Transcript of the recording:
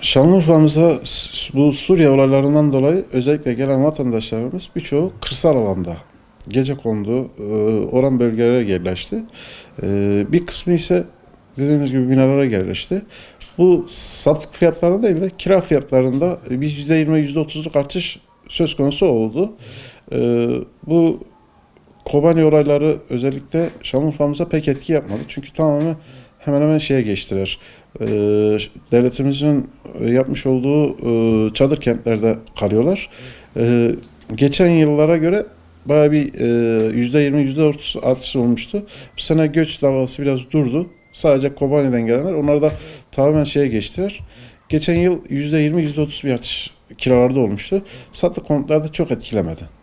Şanlıurfa'mıza bu Suriye olaylarından dolayı özellikle gelen vatandaşlarımız birçoğu kırsal alanda gecekondu, oran bölgelere yerleşti. Bir kısmı ise dediğimiz gibi binalara yerleşti. Bu satılık fiyatlarında değil de kira fiyatlarında bir %20, %30'luk artış söz konusu oldu. Bu Kobani olayları özellikle Şanlıurfa'mıza pek etki yapmadı. Çünkü tamamen hemen hemen şeye geçtiler. Ee, Devletimizin yapmış olduğu çadır kentlerde kalıyorlar. Geçen yıllara göre bayağı bir %20, %30 artış olmuştu. Bu sene göç dalgası biraz durdu. Sadece Kobani'den gelenler, onlar da tamamen şeye geçtiler. Geçen yıl %20, %30 bir artış kiralarda olmuştu. Satılık konutlarda çok etkilemedi.